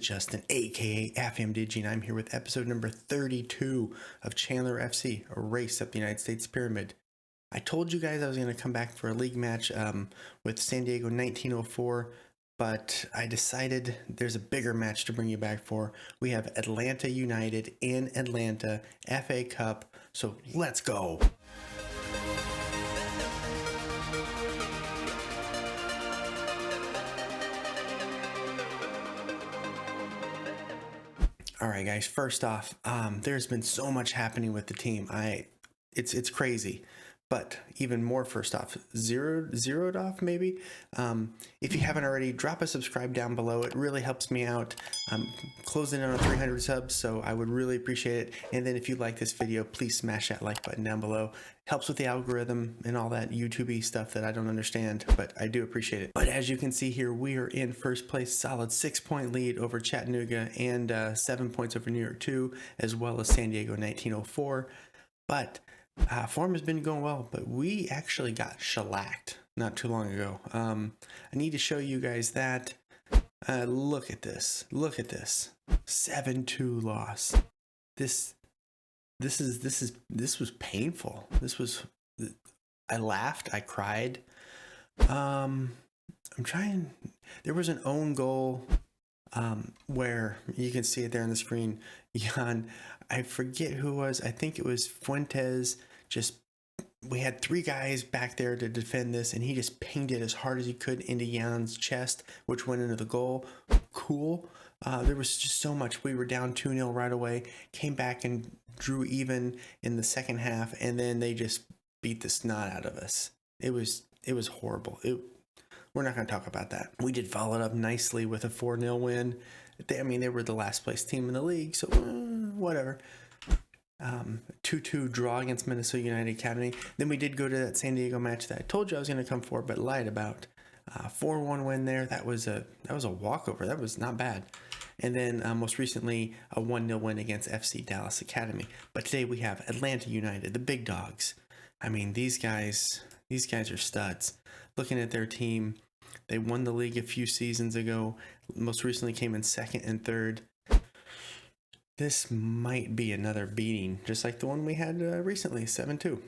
Justin, aka FMDigi, and I'm here with episode number 32 of Chandler FC, a race up the United States pyramid. I told you guys I was going to come back for a league match with San Diego 1904, but I decided there's a bigger match to bring you back for. We have Atlanta United in Atlanta, FA Cup, so let's go. All right, guys. First off, there's been so much happening with the team. It's crazy. But even more, first off, zeroed off maybe. If you haven't already, drop a subscribe down below. It really helps me out. I'm closing in on 300 subs, so I would really appreciate it. And then if you like this video, please smash that like button down below. Helps with the algorithm and all that YouTube-y stuff that I don't understand, but I do appreciate it. But as you can see here, we are in first place, solid 6-point lead over Chattanooga and 7 points over New York 2, as well as San Diego 1904. But form has been going well, but we actually got shellacked not too long ago. I need to show you guys that. Look at this. Look at this. 7-2 loss. This was painful. I laughed. I cried. I'm trying. There was an own goal where you can see it there on the screen. Jan, I forget who it was. I think it was Fuentes. We had 3 guys back there to defend this, and he just pinged it as hard as he could into Jan's chest, which went into the goal. Cool. There was just so much. We were down 2-0 right away, came back and drew even in the second half, and then they just beat the snot out of us. It was horrible. We're not going to talk about that. We did follow it up nicely with a 4-0 win. They were the last place team in the league, so whatever. 2-2 draw against Minnesota United Academy. Then we did go to that San Diego match that I told you I was going to come for, but lied about. 4-1 win there. That was a walkover. That was not bad. And then most recently a 1-0 win against FC Dallas Academy. But today we have Atlanta United, the big dogs. These guys are studs. Looking at their team, they won the league a few seasons ago. Most recently came in second and third. This might be another beating, just like the one we had recently, 7-2.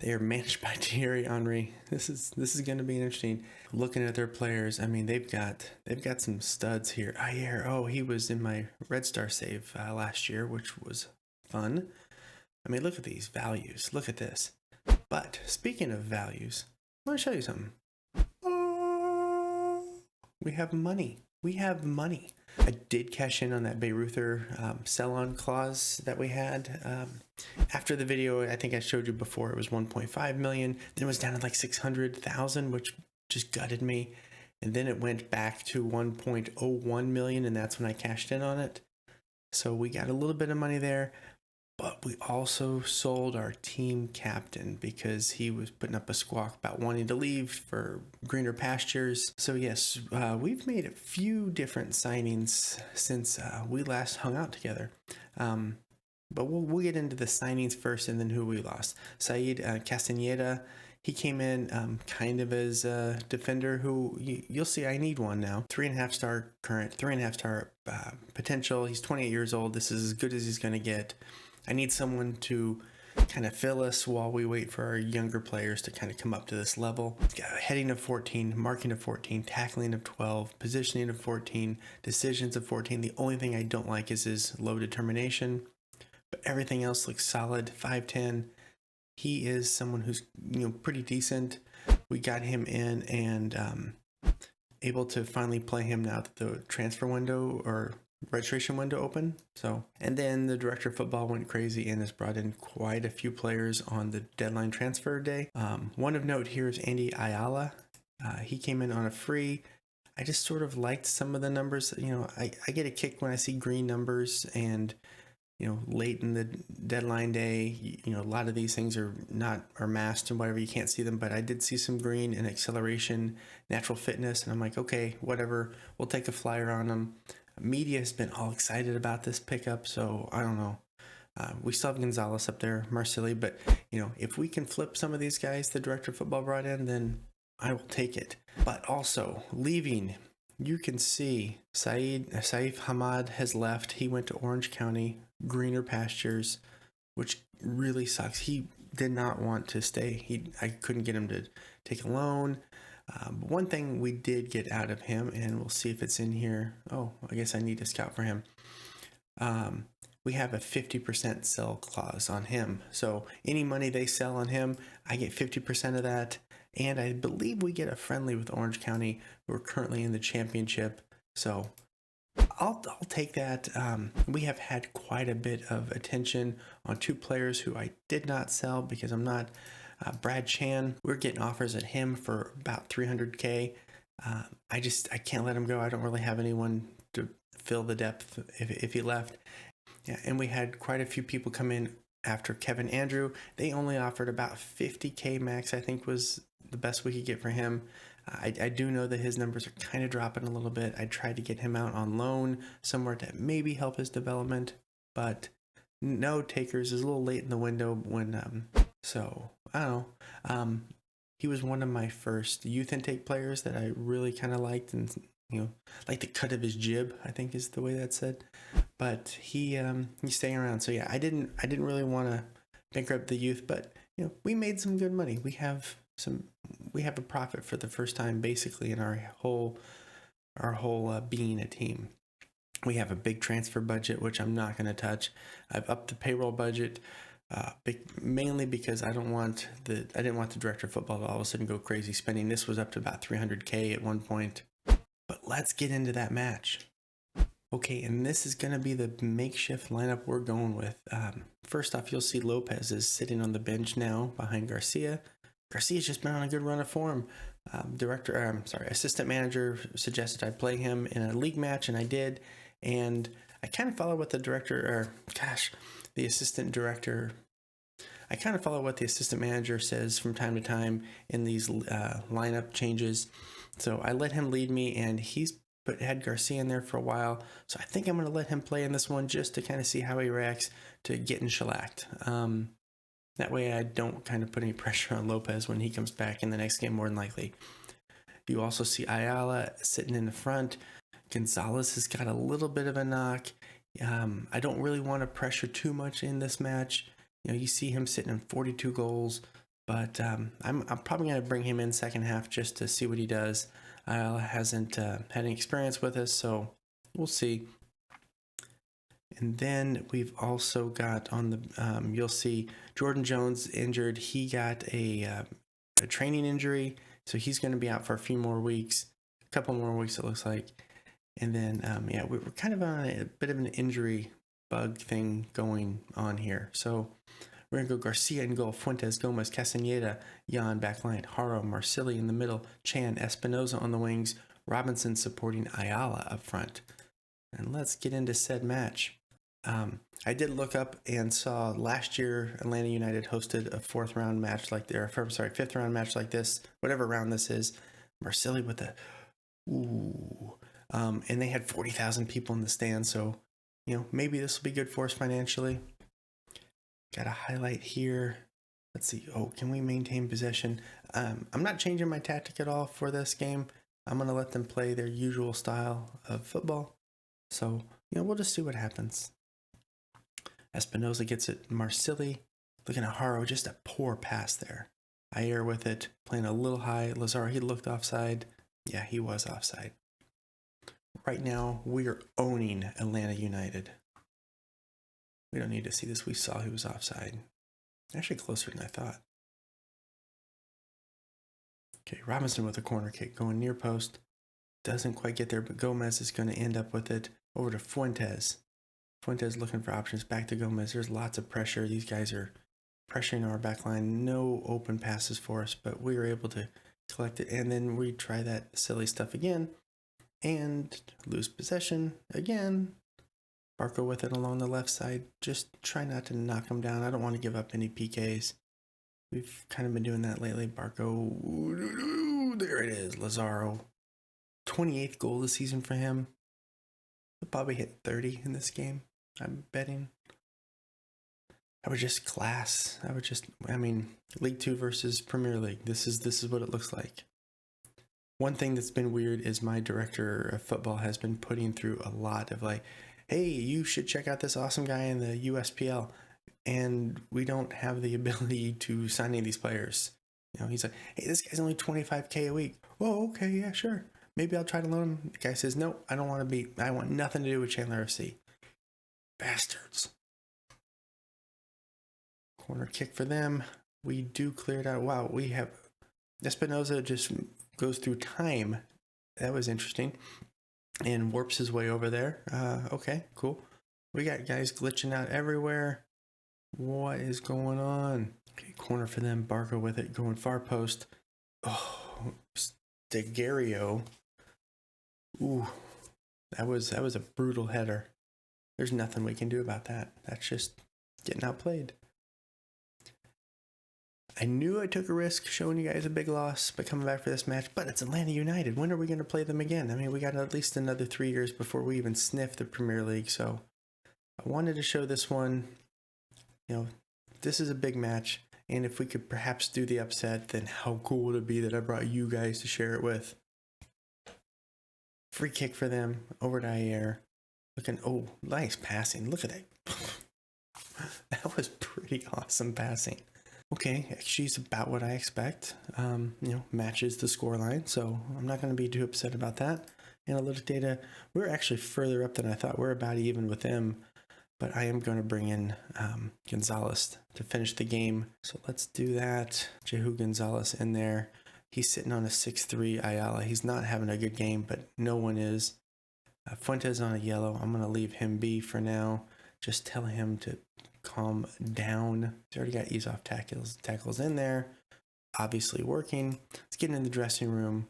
They are managed by Thierry Henry. This is going to be interesting. Looking at their players, they've got some studs here. Ayer, he was in my Red Star save last year, which was fun. Look at these values. Look at this. But speaking of values, I want to show you something. We have money. I did cash in on that Bayreuther sell-on clause that we had. After the video, I think I showed you before, it was 1.5 million. Then it was down to like 600,000, which just gutted me. And then it went back to 1.01 million, and that's when I cashed in on it. So we got a little bit of money there. But we also sold our team captain because he was putting up a squawk about wanting to leave for greener pastures. So yes, we've made a few different signings since we last hung out together. But we'll get into the signings first and then who we lost. Said Castaneda, he came in kind of as a defender who you'll see I need one now. 3.5 star current, 3.5 star potential. He's 28 years old. This is as good as he's going to get. I need someone to kind of fill us while we wait for our younger players to kind of come up to this level. Heading of 14, marking of 14, tackling of 12, positioning of 14, decisions of 14. The only thing I don't like is his low determination, but everything else looks solid. 5'10". He is someone who's pretty decent. We got him in and able to finally play him now that the transfer window or registration window open. And then the director of football went crazy and has brought in quite a few players on the deadline transfer day. One of note here is Andy Ayala. He came in on a free. I just sort of liked some of the numbers. I get a kick when I see green numbers, and late in the deadline day, a lot of these things are masked and whatever, you can't see them, but I did see some green and acceleration, natural fitness, and I'm like, okay, whatever, we'll take a flyer on them. Media has been all excited about this pickup, so I don't know. We still have Gonzalez up there, Marcelli, but if we can flip some of these guys the director of football brought in, then I will take it. But also leaving you can see Saif Hamad has left. He went to Orange County, greener pastures, which really sucks. He did not want to stay. I couldn't get him to take a loan. But one thing we did get out of him, and we'll see if it's in here. Oh, I guess I need to scout for him. We have a 50% sell clause on him. So any money they sell on him, I get 50% of that. And I believe we get a friendly with Orange County. We're currently in the championship. So I'll take that. We have had quite a bit of attention on two players who I did not sell because I'm not. Brad Chan, we're getting offers at him for about $300K. I can't let him go. I don't really have anyone to fill the depth if he left. Yeah, and we had quite a few people come in after Kevin Andrew. They only offered about $50K max, I think was the best we could get for him. I do know that his numbers are kind of dropping a little bit. I tried to get him out on loan somewhere to maybe help his development, but no takers. Is a little late in the window when so I don't know. He was one of my first youth intake players that I really kind of liked, and like the cut of his jib, I think is the way that's said. But he's staying around. So yeah, I didn't really want to bankrupt the youth, but we made some good money. We have a profit for the first time basically in our whole being a team. We have a big transfer budget, which I'm not going to touch. I've upped the payroll budget, mainly because I didn't want the director of football to all of a sudden go crazy spending. This was up to about $300K at one point. But let's get into that match. Okay, and this is going to be the makeshift lineup we're going with. First off, you'll see Lopez is sitting on the bench now behind Garcia. Garcia's just been on a good run of form. Assistant manager suggested I play him in a league match, and I did. And I kind of follow what the assistant director. I kind of follow what the assistant manager says from time to time in these lineup changes. So I let him lead me, and he's had Garcia in there for a while. So I think I'm going to let him play in this one just to kind of see how he reacts to getting shellacked. That way I don't kind of put any pressure on Lopez when he comes back in the next game, more than likely. You also see Ayala sitting in the front. Gonzalez has got a little bit of a knock. I don't really want to pressure too much in this match. You see him sitting in 42 goals, but I'm probably going to bring him in second half just to see what he does. Ayala hasn't had any experience with us, so we'll see. And then we've also got on the, you'll see Jordan Jones injured. He got a training injury, so he's going to be out for a few more weeks, a couple more weeks it looks like. And then, we're kind of on a bit of an injury bug thing going on here. So we're going to go Garcia in goal, Fuentes, Gomez, Castaneda, Jan backline, Haro, Marcilli in the middle, Chan, Espinoza on the wings, Robinson supporting Ayala up front. And let's get into said match. I did look up and saw last year Atlanta United hosted a fifth round match like this, whatever round this is. Marcilli with and they had 40,000 people in the stand, so maybe this will be good for us financially. Got a highlight here. Let's see. Oh, can we maintain possession? I'm not changing my tactic at all for this game. I'm going to let them play their usual style of football. So, we'll just see what happens. Espinoza gets it. Marcilli, looking at Haro, just a poor pass there. Ayer with it, playing a little high. Lazaro, he looked offside. Yeah, he was offside. Right now, we are owning Atlanta United. We don't need to see this. We saw he was offside. Actually closer than I thought. Okay, Robinson with a corner kick going near post. Doesn't quite get there, but Gomez is going to end up with it. Over to Fuentes. Fuentes looking for options. Back to Gomez. There's lots of pressure. These guys are pressuring our back line. No open passes for us, but we were able to collect it. And then we try that silly stuff again and lose possession again. Barco with it along the left side. Just try not to knock him down. I don't want to give up any PKs. We've kind of been doing that lately. Barco, there it is. Lazaro, 28th goal this season for him. He'll probably hit 30 in this game, I'm betting. Class. League 2 versus Premier League. This is what it looks like. One thing that's been weird is my director of football has been putting through a lot of like, hey, you should check out this awesome guy in the USPL. And we don't have the ability to sign any of these players. You know, he's like, hey, this guy's only $25K a week. Oh, okay, yeah, sure. Maybe I'll try to loan him. The guy says, no, I don't want to be, I want nothing to do with Chandler FC. Bastards. Corner kick for them. We do clear it out. Wow, we have Espinoza just goes through time. That was interesting. And warps his way over there. Okay, cool. We got guys glitching out everywhere. What is going on? Okay, corner for them. Barker with it, going far post. Oh, Stegario. Ooh, that was a brutal header. There's nothing we can do about that. That's just getting outplayed. I knew I took a risk showing you guys a big loss by coming back for this match, but it's Atlanta United. When are we going to play them again? I mean, we got at least another 3 years before we even sniff the Premier League, so I wanted to show this one. You know, this is a big match, and if we could perhaps do the upset, then how cool would it be that I brought you guys to share it with? Free kick for them, over to Ayer. Looking, oh, nice passing. Look at that. That was pretty awesome passing. Okay, XG's about what I expect. You know, matches the scoreline, so I'm not going to be too upset about that. Analytic data, we're actually further up than I thought. We're about even with them, but I am going to bring in Gonzalez to finish the game. So let's do that. Jehu Gonzalez in there. He's sitting on a 6-3 Ayala. He's not having a good game, but no one is. Fuentes on a yellow. I'm going to leave him be for now. Just tell him to calm down. He's already got ease off tackles in there. Obviously working. Let's get in the dressing room.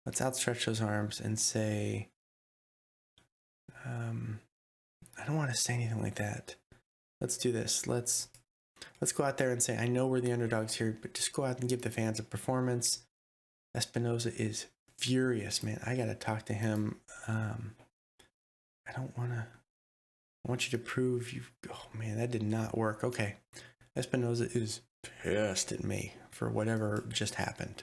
Let's outstretch those arms and say, I don't want to say anything like that. Let's do this. Let's go out there and say, I know we're the underdogs here, but just go out and give the fans a performance. Espinoza is furious, man. I got to talk to him. I want you to prove you've... Oh, man, that did not work. Okay. Espinoza is pissed at me for whatever just happened.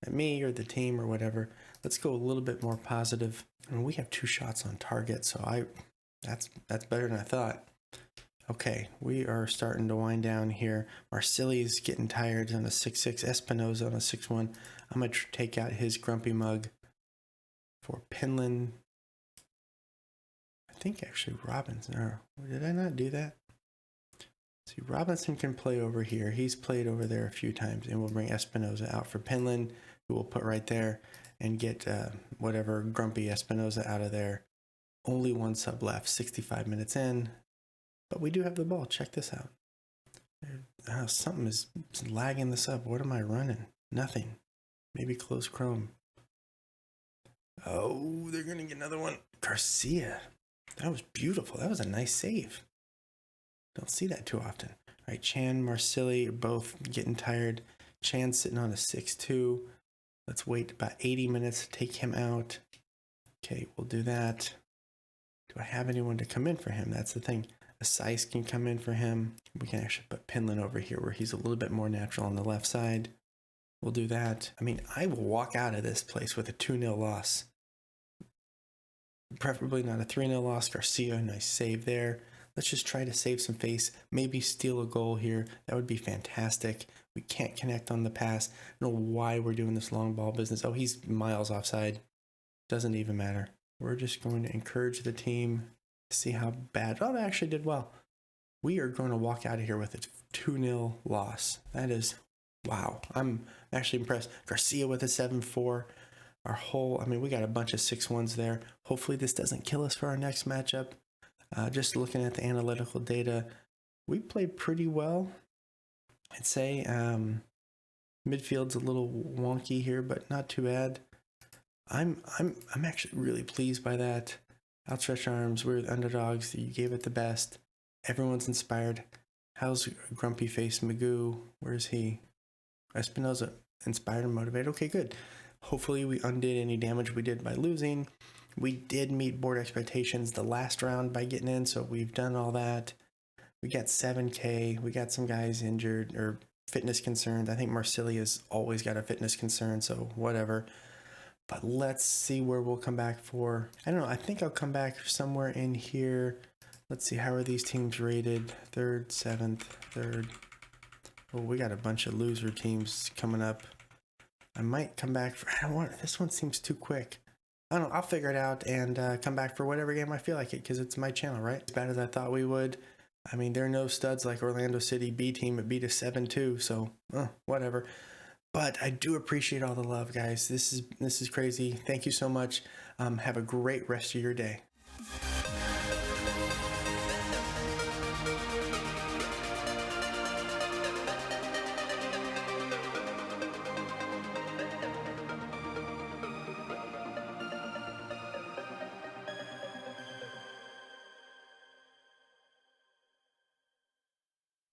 At me or the team or whatever. Let's go a little bit more positive. I mean, we have 2 shots on target, so that's better than I thought. Okay, we are starting to wind down here. Marsilli's getting tired on a 6-6. Espinoza on a 6-1. I'm going to take out his grumpy mug for Pinland. I think actually Robinson, or did I not do that? See, Robinson can play over here. He's played over there a few times, and we'll bring Espinoza out for Pinland, who we'll put right there, and get whatever grumpy Espinoza out of there. Only 1 sub left, 65 minutes in, but we do have the ball. Check this out. Something is lagging this up. What am I running? Nothing. Maybe close Chrome. Oh, they're going to get another one. Garcia. That was beautiful. That was a nice save. Don't see that too often. All right, Chan, Marsilli are both getting tired. Chan's sitting on a 6-2. Let's wait about 80 minutes to take him out. Okay, we'll do that. Do I have anyone to come in for him? That's the thing. Asais can come in for him. We can actually put Pinland over here where he's a little bit more natural on the left side. We'll do that. I mean, I will walk out of this place with a 2-0 loss. Preferably not a 3-0 loss. Garcia, nice save there. Let's just try to save some face. Maybe steal a goal here. That would be fantastic. We can't connect on the pass. I don't know why we're doing this long ball business. Oh, he's miles offside. Doesn't even matter. We're just going to encourage the team. See how bad. Oh, they actually did well. We are going to walk out of here with a 2-0 loss. That is, wow. I'm actually impressed. Garcia with a 7-4. We got a bunch of 6-1s there. Hopefully this doesn't kill us for our next matchup. Just looking at the analytical data, we played pretty well. I'd say midfield's a little wonky here, but not too bad. I'm actually really pleased by that. Outstretched arms, we're the underdogs. You gave it the best. Everyone's inspired. How's grumpy face Magoo? Where's he? Espinoza, inspired and motivated. Okay, good. Hopefully we undid any damage we did by losing. We did meet board expectations the last round by getting in, so we've done all that. We got 7K. We got some guys injured or fitness concerned. I think Marsilli has always got a fitness concern, so whatever. But let's see where we'll come back for. I don't know. I think I'll come back somewhere in here. Let's see. How are these teams rated? 3rd, 7th, 3rd. Oh, we got a bunch of loser teams coming up. I might come back for. I don't want. This one seems too quick. I don't know. I'll figure it out and come back for whatever game I feel like it, because it's my channel, right? As bad as I thought we would. I mean, there are no studs like Orlando City B team. It beat us 7-2. So whatever. But I do appreciate all the love, guys. This is crazy. Thank you so much. Have a great rest of your day.